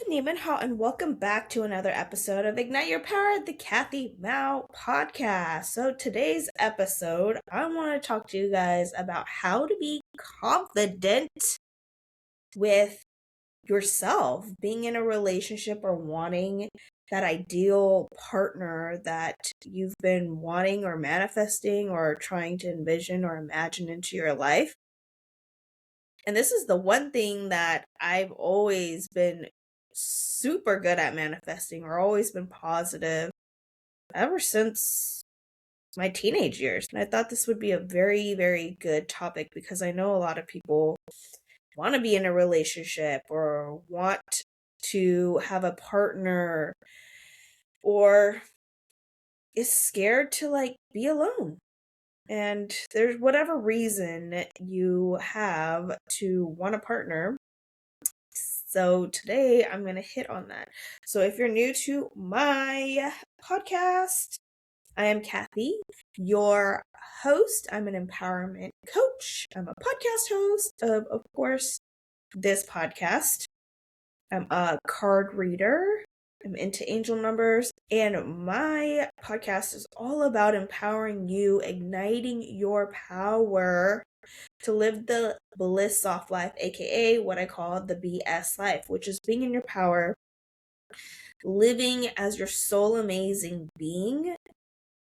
Ni Hao, and welcome back to another episode of Ignite Your Power, the Kathy Mou Podcast. So today's episode, I want to talk to you guys about how to be confident with yourself, being in a relationship or wanting that ideal partner that you've been wanting or manifesting or trying to envision or imagine into your life. And this is the one thing that I've always been super good at manifesting or always been positive ever since my teenage years. And I thought this would be a very, very good topic because I know a lot of people want to be in a relationship or want to have a partner or is scared to be alone. And there's whatever reason you have to want a partner. So today I'm going to hit on that. So if you're new to my podcast, I am Kathy, your host. I'm an empowerment coach. I'm a podcast host of course, this podcast. I'm a card reader. I'm into angel numbers, and my podcast is all about empowering you, igniting your power to live the bliss soft life, aka what I call the BS life, which is being in your power, living as your soul amazing being,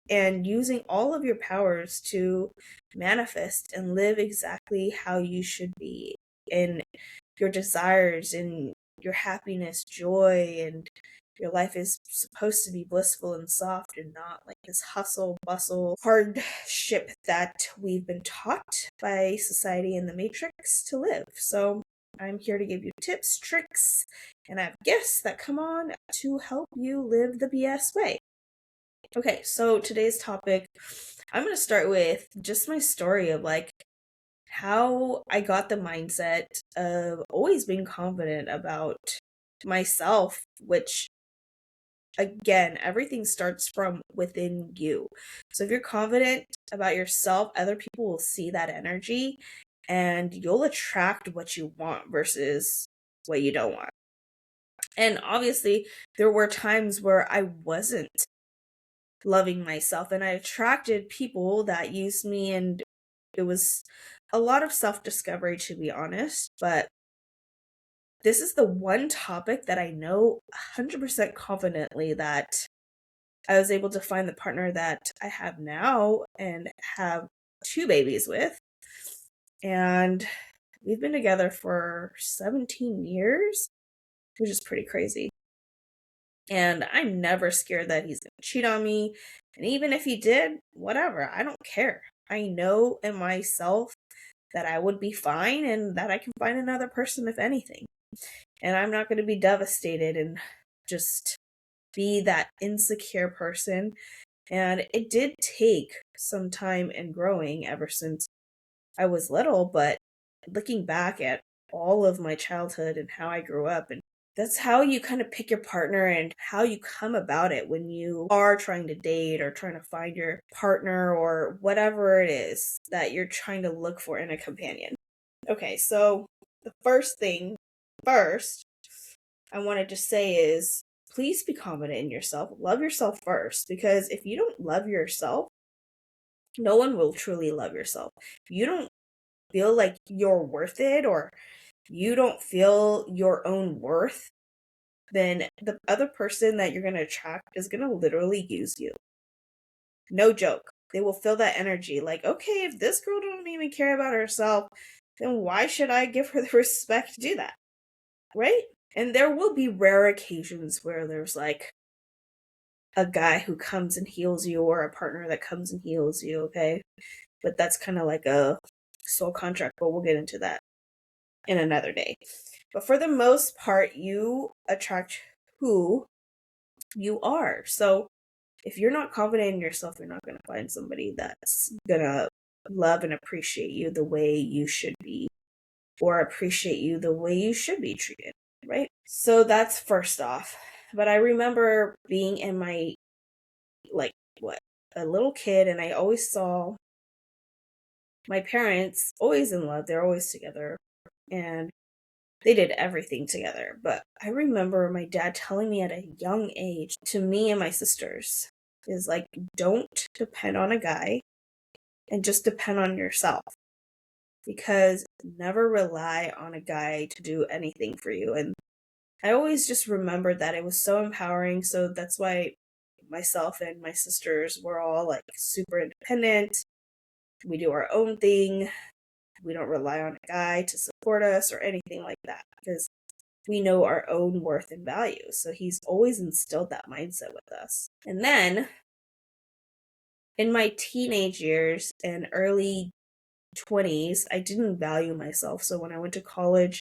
and using all of your powers to manifest and live exactly how you should be, in your desires and your happiness, joy, and your life is supposed to be blissful and soft and not like this hustle, bustle, hardship that we've been taught by society and the matrix to live. So I'm here to give you tips, tricks, and I have guests that come on to help you live the BS way. Okay, so today's topic, I'm going to start with just my story of how I got the mindset of always being confident about myself, which again, everything starts from within you. So if you're confident about yourself, other people will see that energy and you'll attract what you want versus what you don't want. And obviously, there were times where I wasn't loving myself and I attracted people that used me, and it was a lot of self-discovery, to be honest. But this is the one topic that I know 100% confidently that I was able to find the partner that I have now and have 2 babies with. And we've been together for 17 years, which is pretty crazy. And I'm never scared that he's going to cheat on me. And even if he did, whatever, I don't care. I know in myself that I would be fine and that I can find another person if anything. And I'm not going to be devastated and just be that insecure person. And it did take some time and growing ever since I was little, but looking back at all of my childhood and how I grew up, and that's how you kind of pick your partner and how you come about it when you are trying to date or trying to find your partner or whatever it is that you're trying to look for in a companion. Okay, so the first thing first I want to just say is please be confident in yourself. Love yourself first, because if you don't love yourself, no one will truly love yourself. If you don't feel like you're worth it, or you don't feel your own worth, then the other person that you're going to attract is going to literally use you. No joke. They will feel that energy. Like, okay, if this girl don't even care about herself, then why should I give her the respect to do that? Right? And there will be rare occasions where there's like a guy who comes and heals you or a partner that comes and heals you, okay? But that's kind of like a soul contract, but we'll get into that in another day. But for the most part, you attract who you are. So if you're not confident in yourself, you're not going to find somebody that's going to love and appreciate you the way you should be, or appreciate you the way you should be treated, right? So that's first off. But I remember being in my, a little kid, and I always saw my parents always in love. They're always together. And they did everything together. But I remember my dad telling me at a young age, to me and my sisters, is like, don't depend on a guy and just depend on yourself. Because never rely on a guy to do anything for you. And I always just remembered that it was so empowering. So that's why myself and my sisters were all like super independent. We do our own thing. We don't rely on a guy to support us or anything like that because we know our own worth and value. So he's always instilled that mindset with us. And then in my teenage years and early 20s, I didn't value myself. So when I went to college,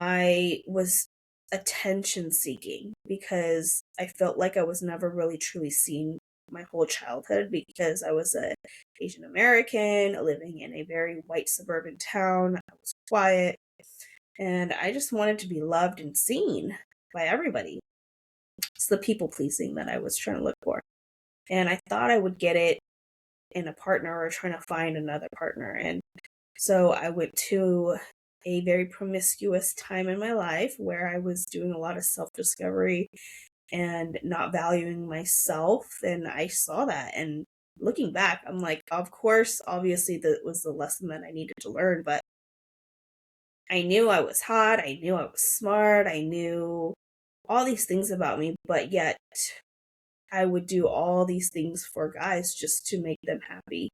I was attention seeking because I felt like I was never really truly seen my whole childhood because I was a Asian American living in a very white suburban town. I was quiet and I just wanted to be loved and seen by everybody. It's the people pleasing that I was trying to look for. And I thought I would get it in a partner or trying to find another partner. And so I went to a very promiscuous time in my life where I was doing a lot of self-discovery and not valuing myself. And I saw that. And looking back, I'm like, of course, obviously that was the lesson that I needed to learn. But I knew I was hot. I knew I was smart. I knew all these things about me. But yet I would do all these things for guys just to make them happy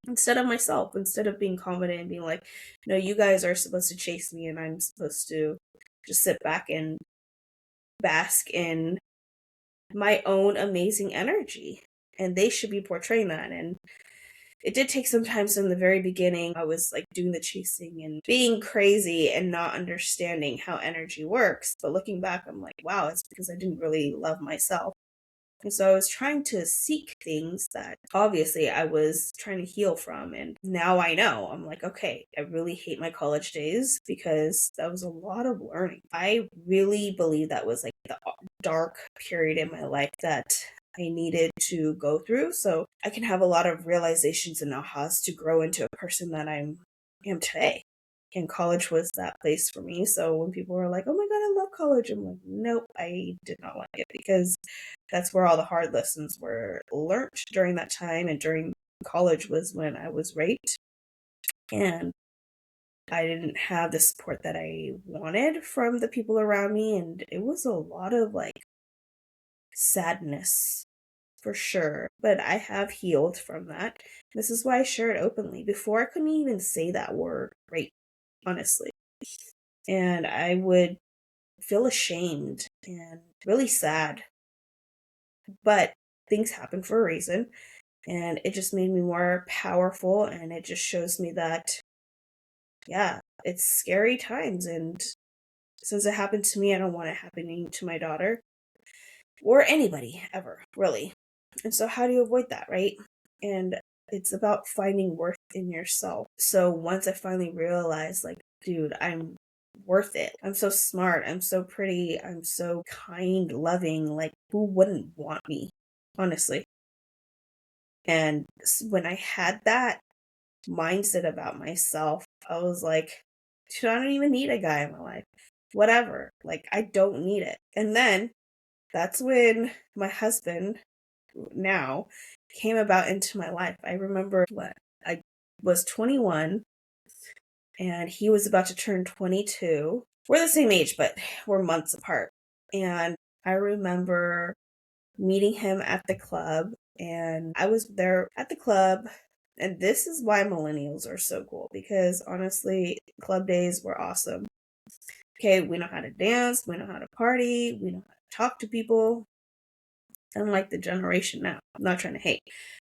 instead of myself, instead of being confident and being like, no, you guys are supposed to chase me and I'm supposed to just sit back and bask in my own amazing energy. And they should be portraying that. And it did take some time. So in the very beginning, I was like doing the chasing and being crazy and not understanding how energy works. But looking back, I'm like, wow, it's because I didn't really love myself. And so I was trying to seek things that obviously I was trying to heal from. And now I know. I'm like, okay, I really hate my college days because that was a lot of learning. I really believe that was like the dark period in my life that I needed to go through so I can have a lot of realizations and ahas to grow into a person that I am today. And college was that place for me. So when people were like, oh my God, I love college, I'm like, nope, I did not like it because that's where all the hard lessons were learned during that time. And during college was when I was raped. And I didn't have the support that I wanted from the people around me. And it was a lot of like sadness for sure. But I have healed from that. This is why I share it openly. Before I couldn't even say that word rape, honestly. And I would feel ashamed and really sad. But things happen for a reason. And it just made me more powerful. And it just shows me that, yeah, it's scary times. And since it happened to me, I don't want it happening to my daughter or anybody ever, really. And so, how do you avoid that, right? And it's about finding worth in yourself. So, once I finally realized, like, dude, I'm worth it. I'm so smart. I'm so pretty. I'm so kind, loving. Like, who wouldn't want me? Honestly. And when I had that mindset about myself, I was like, dude, I don't even need a guy in my life. Whatever. Like, I don't need it. And then that's when my husband now came about into my life. I remember I was 21 and he was about to turn 22. We're the same age, but we're months apart. And I remember meeting him at the club, and I was there at the club. And this is why millennials are so cool because honestly, club days were awesome. Okay, we know how to dance, we know how to party, we know how to talk to people. Unlike the generation now. I'm not trying to hate.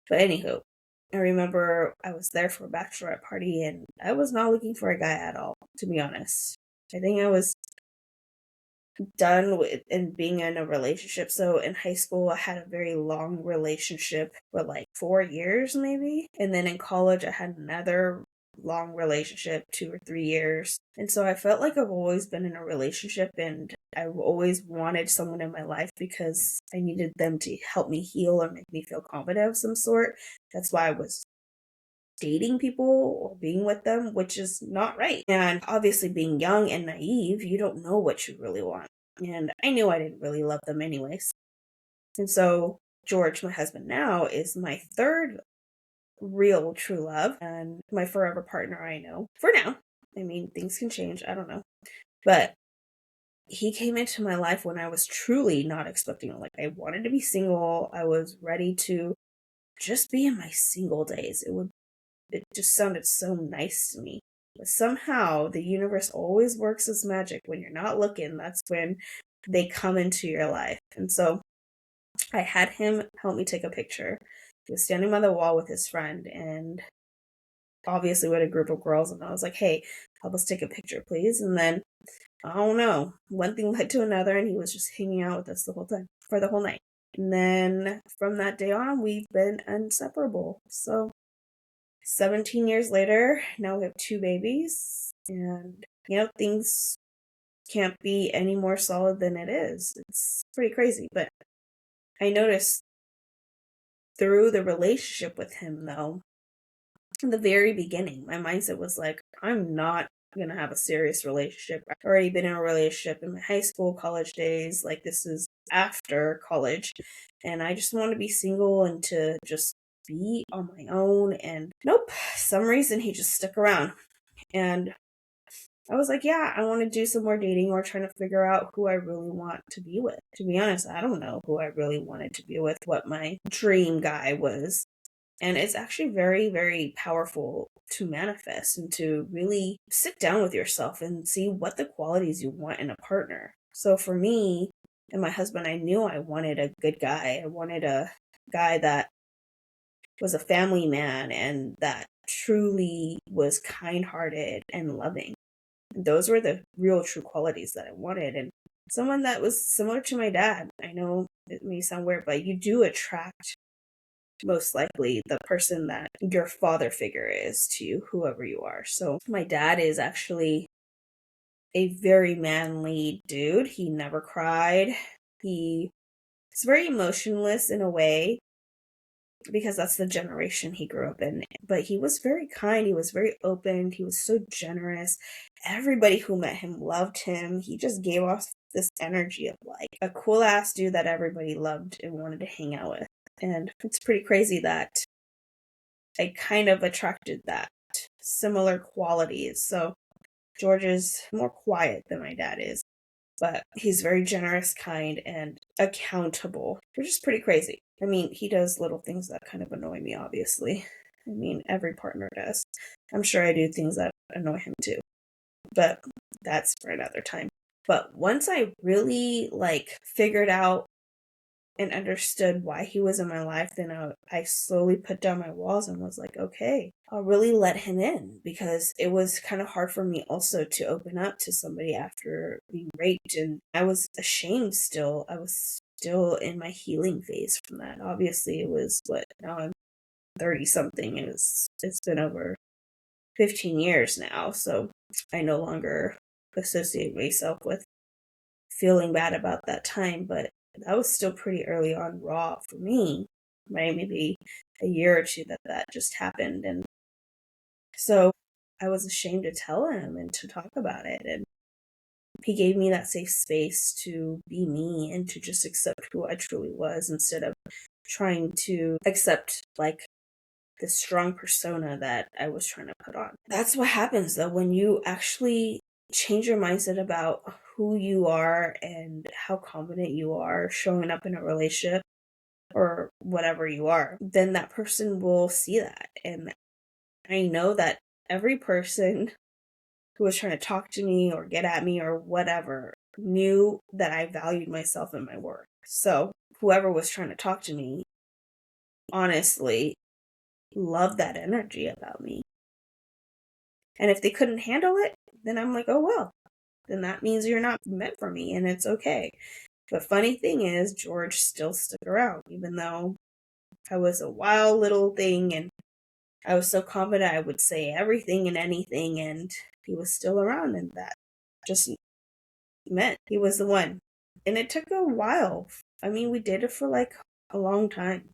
But anywho, I remember I was there for a bachelorette party and I was not looking for a guy at all, to be honest. I think I was done with and being in a relationship. So in high school, I had a very long relationship for like 4 years, maybe. And then in college, I had another long relationship, 2 or 3 years. And so I felt like I've always been in a relationship and I've always wanted someone in my life because I needed them to help me heal or make me feel confident of some sort. That's why I was dating people or being with them, which is not right. And obviously, being young and naive, you don't know what you really want. And I knew I didn't really love them anyways. And so George, my husband now, is my third real true love and my forever partner, I know. For now. I mean, things can change. I don't know. But he came into my life when I was truly not expecting it. Like, I wanted to be single. I was ready to just be in my single days. It just sounded so nice to me. But somehow the universe always works its magic when you're not looking. That's when they come into your life. And so I had him help me take a picture. He was standing by the wall with his friend, and obviously we had a group of girls, and I was like, hey, help us take a picture, please. And then, I don't know, one thing led to another, and he was just hanging out with us the whole time, for the whole night. And then from that day on, we've been inseparable. So 17 years later, now we have 2 babies, and, things can't be any more solid than it is. It's pretty crazy, but I noticed through the relationship with him, though, in the very beginning, my mindset was like, I'm not gonna have a serious relationship. I've already been in a relationship in my high school, college days. Like, this is after college. And I just want to be single and to just be on my own. And nope, some reason he just stuck around. And I was like, yeah, I want to do some more dating or trying to figure out who I really want to be with. To be honest, I don't know who I really wanted to be with, what my dream guy was. And it's actually very, very powerful to manifest and to really sit down with yourself and see what the qualities you want in a partner. So for me and my husband, I knew I wanted a good guy. I wanted a guy that was a family man and that truly was kind-hearted and loving. Those were the real true qualities that I wanted. And someone that was similar to my dad. I know it may sound weird, but you do attract most likely the person that your father figure is to you, whoever you are. So my dad is actually a very manly dude. He never cried. He's very emotionless in a way because that's the generation he grew up in. But he was very kind. He was very open. He was so generous. Everybody who met him loved him. He just gave off this energy of like a cool ass dude that everybody loved and wanted to hang out with. And it's pretty crazy that I kind of attracted that similar qualities. So George is more quiet than my dad is, but he's very generous, kind, and accountable, which is pretty crazy. I mean, he does little things that kind of annoy me, obviously. I mean, every partner does. I'm sure I do things that annoy him too, but that's for another time. But once I really figured out and understood why he was in my life, then I slowly put down my walls and was like, okay, I'll really let him in, because it was kind of hard for me also to open up to somebody after being raped. And I was ashamed still. I was still in my healing phase from that. Obviously, it was now I'm 30 something. It's been over 15 years now. So I no longer associate myself with feeling bad about that time, but that was still pretty early on raw for me, right? Maybe a year or two that just happened. And so I was ashamed to tell him and to talk about it. And he gave me that safe space to be me and to just accept who I truly was instead of trying to accept the strong persona that I was trying to put on. That's what happens though when you actually change your mindset about who you are and how confident you are showing up in a relationship or whatever you are, then that person will see that. And I know that every person who was trying to talk to me or get at me or whatever knew that I valued myself and my work. So whoever was trying to talk to me, honestly, loved that energy about me. And if they couldn't handle it, then I'm like, oh well, then that means you're not meant for me, and it's okay. But funny thing is, George still stuck around, even though I was a wild little thing and I was so confident I would say everything and anything, and he was still around, and that just meant he was the one. And it took a while. I mean, we did it for a long time.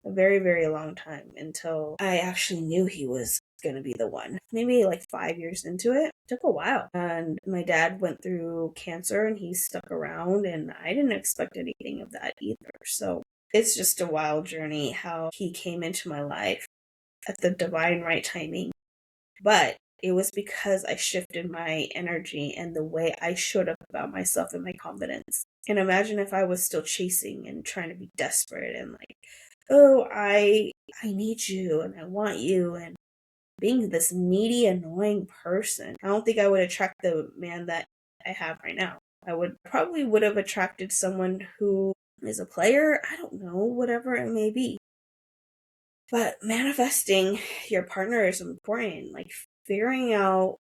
a very, very long time until I actually knew he was going to be the one. Maybe like 5 years into it. It took a while. And my dad went through cancer and he stuck around, and I didn't expect anything of that either. So it's just a wild journey how he came into my life at the divine right timing. But it was because I shifted my energy and the way I showed up about myself and my confidence. And imagine if I was still chasing and trying to be desperate and like, oh, I need you and I want you, and being this needy, annoying person. I don't think I would attract the man that I have right now. I would have attracted someone who is a player. I don't know, whatever it may be. But manifesting your partner is important. Like figuring out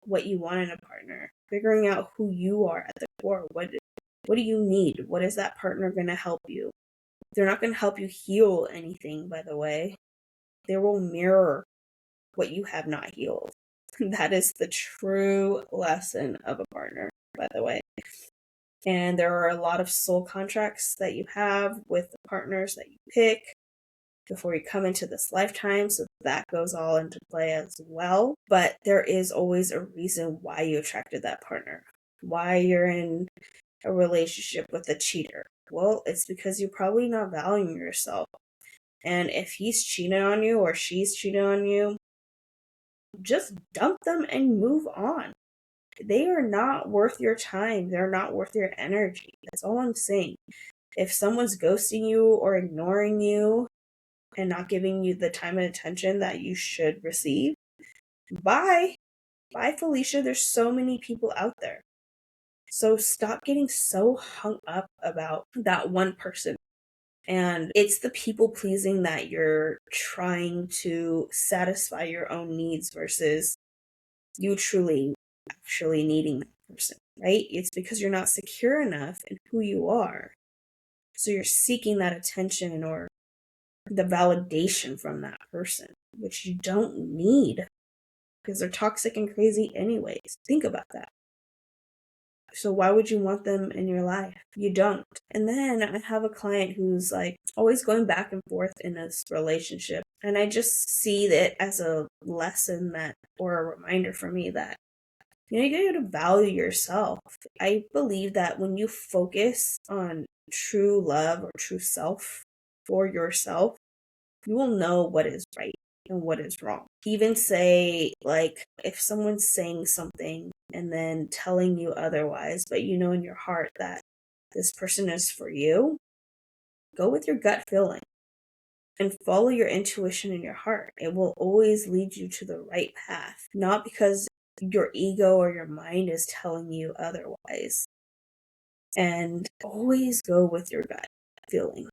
what you want in a partner, figuring out who you are at the core. What do you need? What is that partner going to help you? They're not going to help you heal anything, by the way. They will mirror what you have not healed. That is the true lesson of a partner, by the way. And there are a lot of soul contracts that you have with the partners that you pick before you come into this lifetime, so that goes all into play as well. But there is always a reason why you attracted that partner, why you're in a relationship with a cheater. Well, it's because you're probably not valuing yourself. And if he's cheating on you or she's cheating on you, just dump them and move on. They are not worth your time. They're not worth your energy. That's all I'm saying. If someone's ghosting you or ignoring you and not giving you the time and attention that you should receive, bye. Bye, Felicia. There's so many people out there. So stop getting so hung up about that one person. And it's the people pleasing that you're trying to satisfy your own needs versus you truly actually needing that person, right? It's because you're not secure enough in who you are. So you're seeking that attention or the validation from that person, which you don't need because they're toxic and crazy anyways. Think about that. So why would you want them in your life? You don't. And then I have a client who's like always going back and forth in this relationship. And I just see that as a lesson that, or a reminder for me that, you got to value yourself. I believe that when you focus on true love or true self for yourself, you will know what is right and what is wrong. Even say, like, if someone's saying something and then telling you otherwise, but you know in your heart that this person is for you, go with your gut feeling and follow your intuition in your heart. It will always lead you to the right path, not because your ego or your mind is telling you otherwise. And always go with your gut feeling.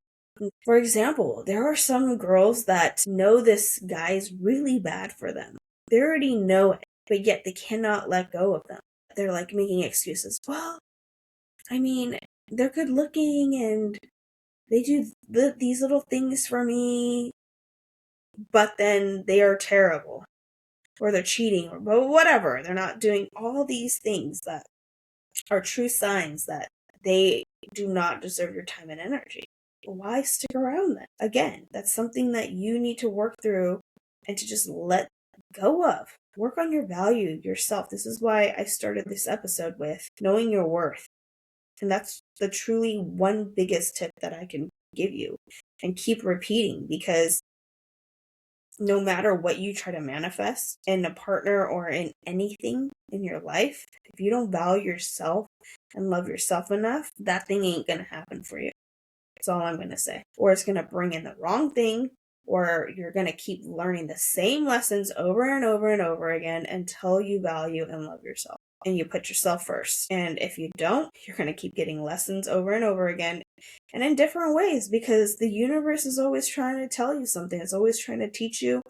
For example, there are some girls that know this guy's really bad for them. They already know it, but yet they cannot let go of them. They're like making excuses. Well, I mean, they're good looking and they do these little things for me, but then they are terrible. Or they're cheating or whatever. They're not doing all these things that are true signs that they do not deserve your time and energy. Why stick around then? Again, that's something that you need to work through and to just let go of. Work on your value, yourself. This is why I started this episode with knowing your worth. And that's the truly one biggest tip that I can give you and keep repeating, because no matter what you try to manifest in a partner or in anything in your life, if you don't value yourself and love yourself enough, that thing ain't going to happen for you. That's all I'm going to say. Or it's going to bring in the wrong thing, or you're going to keep learning the same lessons over and over and over again until you value and love yourself and you put yourself first. And if you don't, you're going to keep getting lessons over and over again and in different ways, because the universe is always trying to tell you something. It's always trying to teach you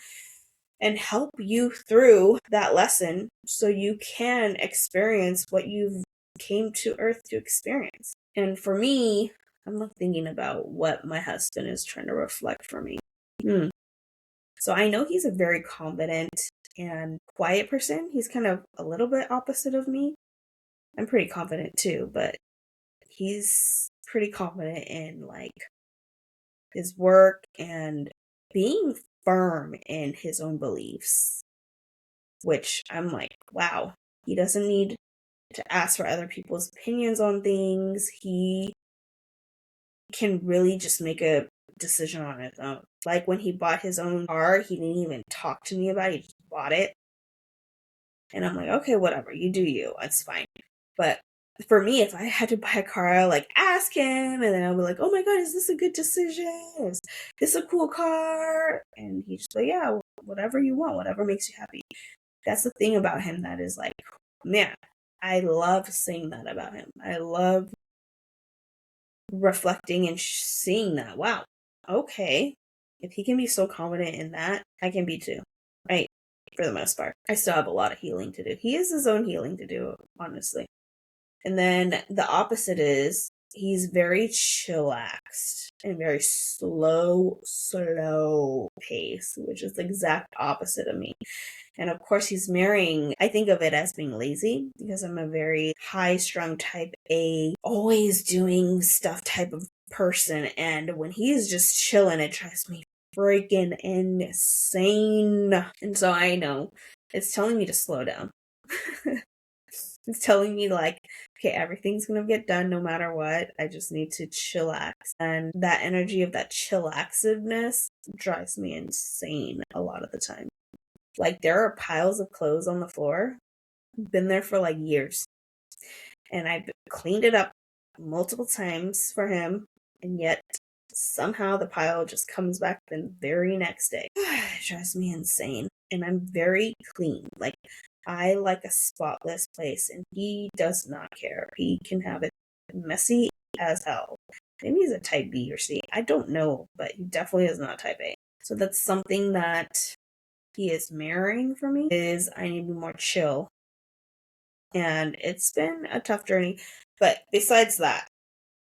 and help you through that lesson so you can experience what you've came to earth to experience. And for me, I'm not thinking about what my husband is trying to reflect for me. So I know he's a very confident and quiet person. He's kind of a little bit opposite of me. I'm pretty confident too, but he's pretty confident in like his work, and being firm in his own beliefs, which I'm like, wow, he doesn't need to ask for other people's opinions on things. He can really just make a decision on his own. Like when he bought his own car, he didn't even talk to me about it. He just bought it. And I'm like, okay, whatever, you do you. It's fine. But for me, if I had to buy a car, I'll like ask him, and then I'll be like, oh my God, is this a good decision? Is this a cool car? And he's just like, yeah, whatever you want, whatever makes you happy. That's the thing about him that is like, man, I love seeing that about him. I love reflecting and seeing that. Wow, okay. If he can be so confident in that, I can be too. Right? For the most part. I still have a lot of healing to do. He has his own healing to do, honestly. And then the opposite is he's very chillaxed and very slow pace, which is the exact opposite of me. And of course, he's marrying, I think of it as being lazy because I'm a very high strung type A, always doing stuff type of person. And when he's just chilling, it drives me freaking insane. And so I know it's telling me to slow down. It's telling me like, okay, everything's gonna get done no matter what. I just need to chillax. And that energy of that chillaxiveness drives me insane a lot of the time. Like there are piles of clothes on the floor. Been there for like years. And I've cleaned it up multiple times for him. And yet somehow the pile just comes back the very next day. It drives me insane. And I'm very clean. Like I like a spotless place, and he does not care. He can have it messy as hell. Maybe he's a type B or C. I don't know, but he definitely is not type A. So that's something that he is mirroring for me, is I need to be more chill. And it's been a tough journey. But besides that,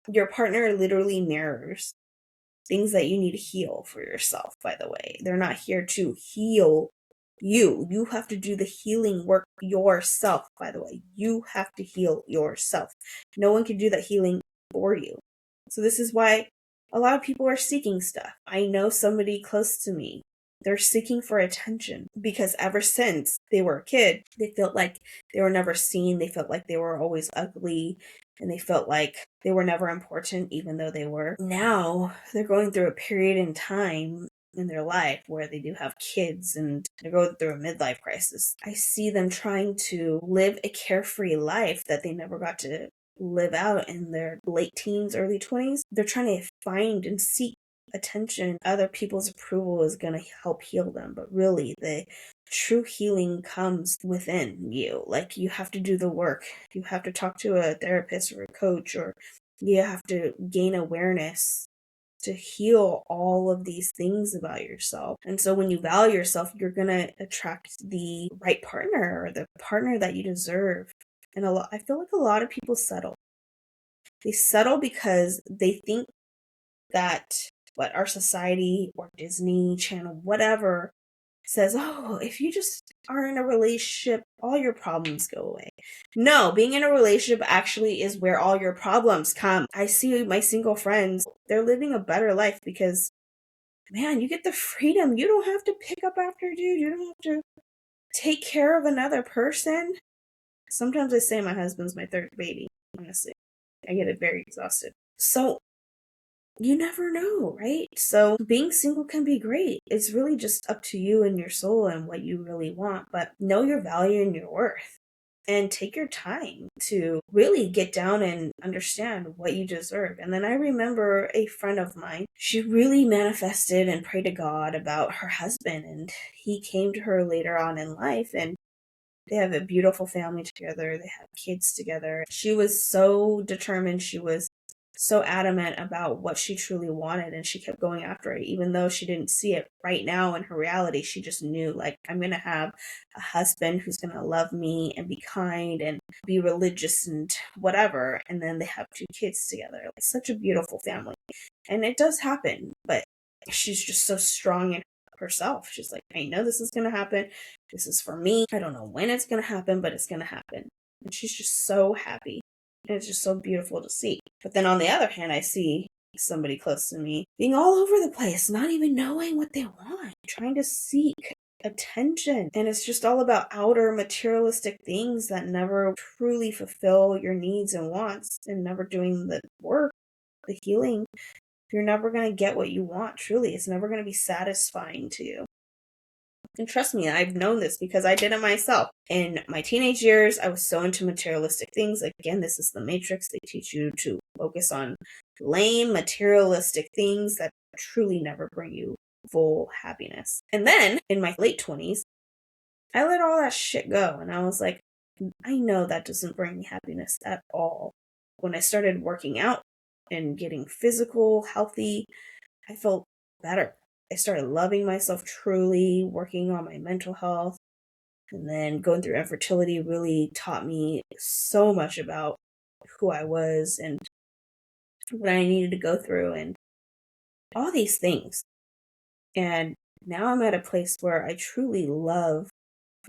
your partner literally mirrors things that you need to heal for yourself, by the way. They're not here to heal you. You have to do the healing work yourself, by the way. You have to heal yourself. No one can do that healing for you. So this is why a lot of people are seeking stuff. I know somebody close to me. They're seeking for attention because ever since they were a kid, they felt like they were never seen. They felt like they were always ugly, and they felt like they were never important, even though they were. Now they're going through a period in time in their life where they do have kids and they're going through a midlife crisis. I see them trying to live a carefree life that they never got to live out in their late teens, early 20s. They're trying to find and seek attention. Other people's approval is going to help heal them, but really the true healing comes within you. Like you have to do the work. You have to talk to a therapist or a coach, or you have to gain awareness to heal all of these things about yourself. And so when you value yourself, you're going to attract the right partner, or the partner that you deserve. And I feel like a lot of people settle. They settle because they think that what our society or Disney Channel, whatever, says, oh, if you just are in a relationship, all your problems go away. No, being in a relationship actually is where all your problems come. I see my single friends, they're living a better life because, man, you get the freedom. You don't have to pick up after dude. You don't have to take care of another person. Sometimes I say my husband's my third baby, honestly. I get it very exhausted. So you never know, right? So being single can be great. It's really just up to you and your soul and what you really want. But know your value and your worth. And take your time to really get down and understand what you deserve. And then I remember a friend of mine, she really manifested and prayed to God about her husband. And he came to her later on in life, and they have a beautiful family together. They have kids together. She was so determined. She was so adamant about what she truly wanted, and she kept going after it, even though she didn't see it right now in her reality. She just knew, like, I'm going to have a husband who's going to love me and be kind and be religious and whatever. And then they have two kids together. Like, such a beautiful family. And it does happen, but she's just so strong in herself. She's like, I know this is going to happen. This is for me. I don't know when it's going to happen, but it's going to happen. And she's just so happy. And it's just so beautiful to see. But then on the other hand, I see somebody close to me, being all over the place, not even knowing what they want, trying to seek attention. And it's just all about outer materialistic things that never truly fulfill your needs and wants, and never doing the work, the healing. You're never going to get what you want, truly. It's never going to be satisfying to you. And trust me, I've known this because I did it myself. In my teenage years, I was so into materialistic things. Again, this is the Matrix. They teach you to focus on lame, materialistic things that truly never bring you full happiness. And then, in my late 20s, I let all that shit go. And I was like, I know that doesn't bring me happiness at all. When I started working out and getting physical, healthy, I felt better. I started loving myself truly, working on my mental health, and then going through infertility really taught me so much about who I was and what I needed to go through and all these things. And now I'm at a place where I truly love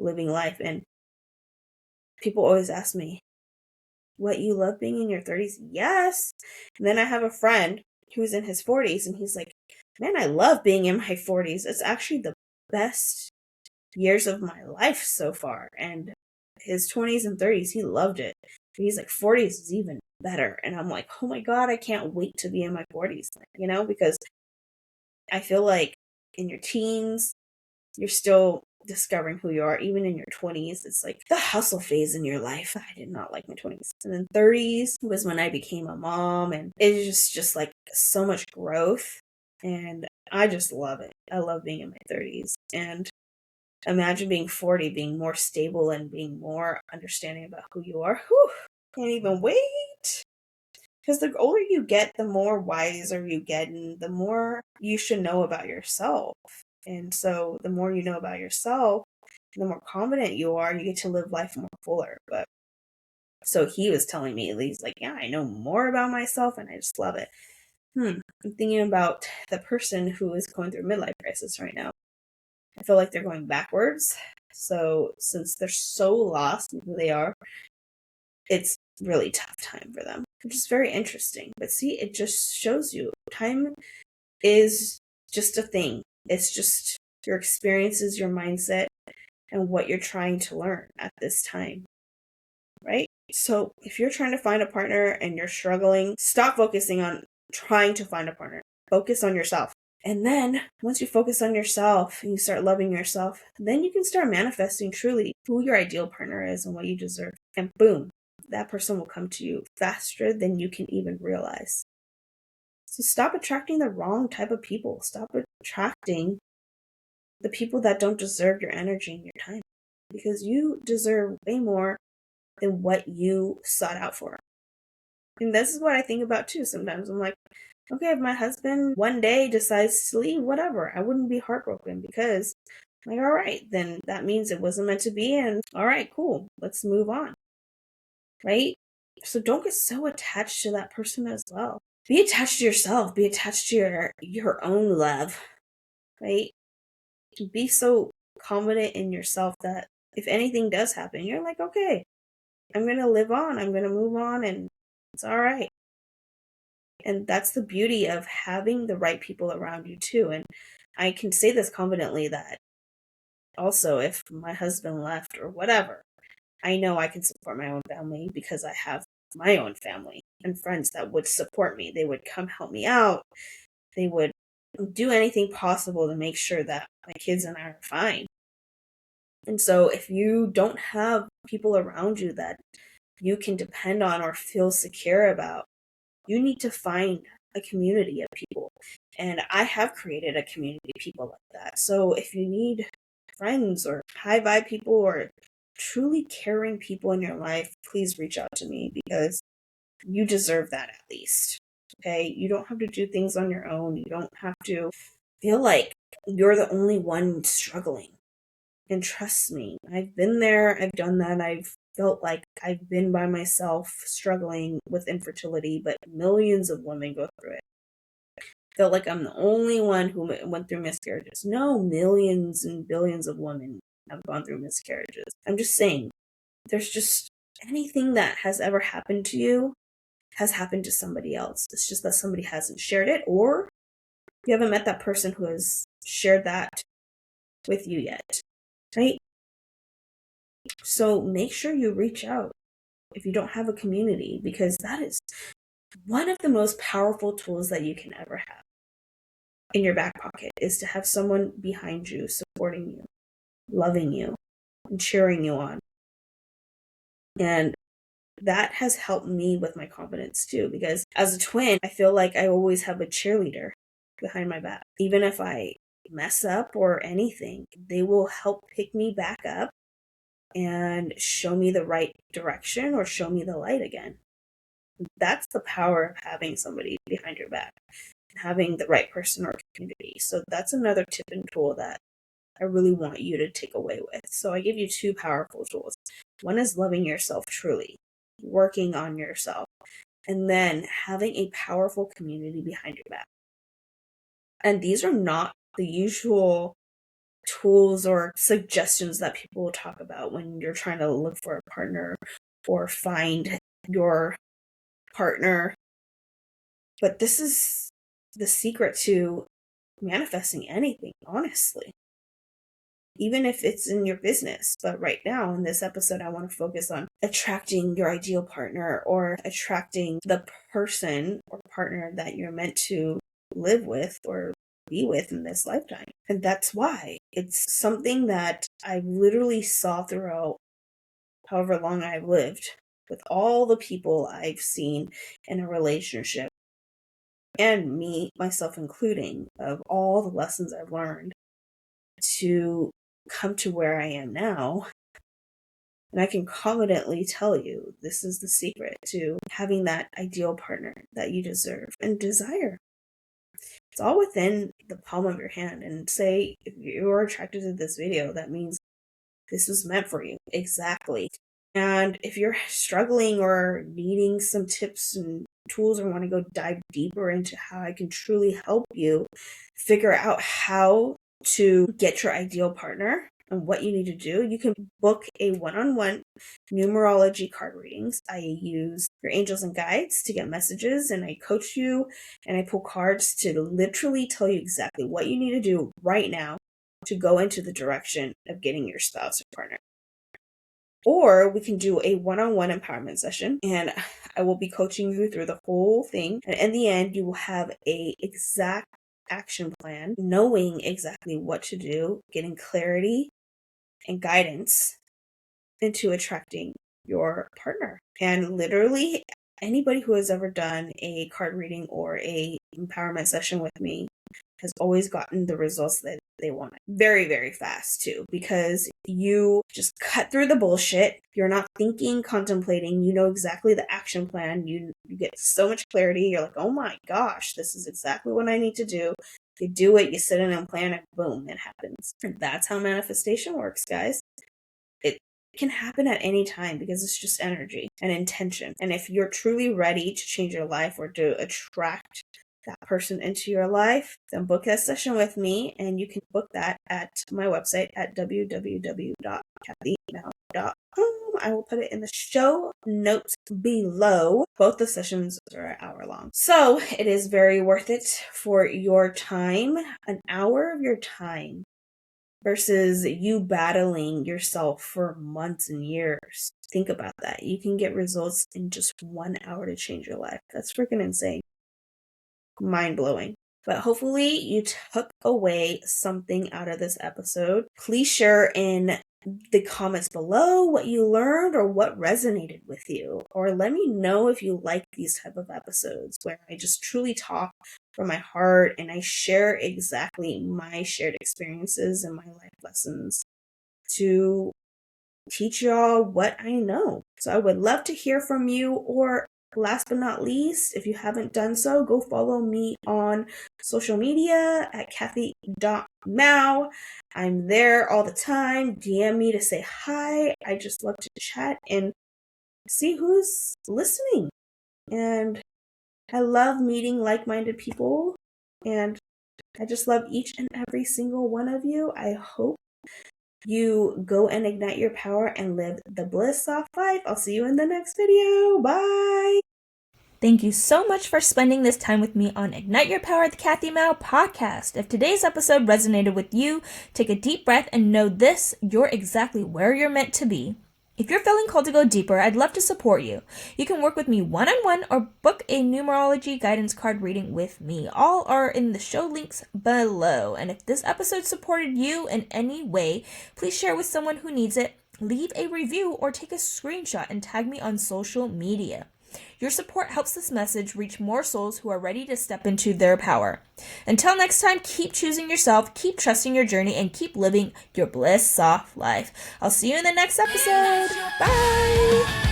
living life. And people always ask me, what, you love being in your 30s? Yes. And then I have a friend who's in his 40s, and he's like, man, I love being in my 40s. It's actually the best years of my life so far. And his 20s and 30s, he loved it. He's like, 40s is even better. And I'm like, oh my God, I can't wait to be in my 40s, because I feel like in your teens, you're still discovering who you are. Even in your 20s, it's like the hustle phase in your life. I did not like my 20s. And then 30s was when I became a mom, and it was just like so much growth. And I just love it. I love being in my 30s. And imagine being 40, being more stable and being more understanding about who you are. Whew, can't even wait. Because the older you get, the more wiser you get, and the more you should know about yourself. And so the more you know about yourself, the more confident you are, you get to live life more fuller. But so he was telling me, he's like, yeah, I know more about myself and I just love it. I'm thinking about the person who is going through a midlife crisis right now. I feel like they're going backwards. So since they're so lost in who they are, it's really tough time for them, which is very interesting. But see, it just shows you time is just a thing. It's just your experiences, your mindset, and what you're trying to learn at this time, right? So if you're trying to find a partner and you're struggling, stop focusing on trying to find a partner. Focus on yourself. And then once you focus on yourself and you start loving yourself, then you can start manifesting truly who your ideal partner is and what you deserve. And boom, that person will come to you faster than you can even realize. So stop attracting the wrong type of people. Stop attracting the people that don't deserve your energy and your time, because you deserve way more than what you sought out for. And this is what I think about too sometimes. I'm like, okay, if my husband one day decides to leave, whatever, I wouldn't be heartbroken, because I'm like, all right, then that means it wasn't meant to be, and all right, cool, let's move on, right? So don't get so attached to that person as well. Be attached to yourself. Be attached to your own love, right? Be so confident in yourself that if anything does happen, you're like, okay, I'm going to live on. I'm going to move on, and it's all right. And that's the beauty of having the right people around you too. And I can say this confidently that also if my husband left or whatever, I know I can support my own family because I have my own family and friends that would support me. They would come help me out. They would do anything possible to make sure that my kids and I are fine. And so if you don't have people around you that you can depend on or feel secure about, you need to find a community of people. And I have created a community of people like that. So if you need friends or high vibe people or truly caring people in your life, please reach out to me, because you deserve that at least. Okay? You don't have to do things on your own. You don't have to feel like you're the only one struggling. And trust me, I've been there, I've done that, I've felt like I've been by myself struggling with infertility, but millions of women go through it. Felt like I'm the only one who went through miscarriages. No, millions and billions of women have gone through miscarriages. I'm just saying, there's just anything that has ever happened to you has happened to somebody else. It's just that somebody hasn't shared it, or you haven't met that person who has shared that with you yet, right? So make sure you reach out if you don't have a community, because that is one of the most powerful tools that you can ever have in your back pocket, is to have someone behind you, supporting you, loving you, and cheering you on. And that has helped me with my confidence too, because as a twin, I feel like I always have a cheerleader behind my back. Even if I mess up or anything, they will help pick me back up and show me the right direction or show me the light again. That's the power of having somebody behind your back and having the right person or community. So that's another tip and tool that I really want you to take away with. So I give you two powerful tools. One is loving yourself truly, working on yourself, and then having a powerful community behind your back. And these are not the usual tools or suggestions that people will talk about when you're trying to look for a partner or find your partner. But this is the secret to manifesting anything, honestly. Even if it's in your business. But right now, in this episode, I want to focus on attracting your ideal partner, or attracting the person or partner that you're meant to live with or be with in this lifetime. And that's why it's something that I literally saw throughout however long I've lived, with all the people I've seen in a relationship, and me, myself including, of all the lessons I've learned to come to where I am now. And I can confidently tell you, this is the secret to having that ideal partner that you deserve and desire. It's all within the palm of your hand. And say, if you're attracted to this video, that means this was meant for you. Exactly. And if you're struggling or needing some tips and tools, or want to go dive deeper into how I can truly help you figure out how to get your ideal partner and what you need to do, you can book a one-on-one numerology card readings. I use your angels and guides to get messages, and I coach you, and I pull cards to literally tell you exactly what you need to do right now to go into the direction of getting your spouse or partner. Or we can do a one-on-one empowerment session, and I will be coaching you through the whole thing. And in the end, you will have a exact action plan, knowing exactly what to do, getting clarity and guidance into attracting your partner. And literally, anybody who has ever done a card reading or a empowerment session with me has always gotten the results that they want. Very, very fast too, because you just cut through the bullshit. You're not thinking, contemplating. You know exactly the action plan. You get so much clarity. You're like, oh my gosh, this is exactly what I need to do. You do it, you sit in and plan it, boom, it happens. And that's how manifestation works, guys. It can happen at any time because it's just energy and intention. And if you're truly ready to change your life or to attract that person into your life, then book that session with me. And you can book that at my website at www.kathymou.com. I will put it in the show notes below. Both the sessions are an hour long. So it is very worth it for your time, an hour of your time, versus you battling yourself for months and years. Think about that. You can get results in just 1 hour to change your life. That's freaking insane. Mind-blowing. But hopefully you took away something out of this episode. Please share in the comments below what you learned or what resonated with you. Or let me know if you like these type of episodes where I just truly talk from my heart and I share exactly my shared experiences and my life lessons to teach y'all what I know. So I would love to hear from you. Or last but not least, if you haven't done so, go follow me on social media at Kathy.Mou. I'm there all the time. DM me to say hi. I just love to chat and see who's listening. And I love meeting like-minded people. And I just love each and every single one of you. I hope you go and ignite your power and live the bliss off life. I'll see you in the next video. Bye. Thank you so much for spending this time with me on Ignite Your Power, the Kathy Mou Podcast. If today's episode resonated with you, take a deep breath and know this, you're exactly where you're meant to be. If you're feeling called to go deeper, I'd love to support you. You can work with me one-on-one or book a numerology guidance card reading with me. All are in the show links below. And if this episode supported you in any way, please share with someone who needs it, leave a review, or take a screenshot and tag me on social media. Your support helps this message reach more souls who are ready to step into their power. Until next time, keep choosing yourself, keep trusting your journey, and keep living your bliss soft life. I'll see you in the next episode. Bye!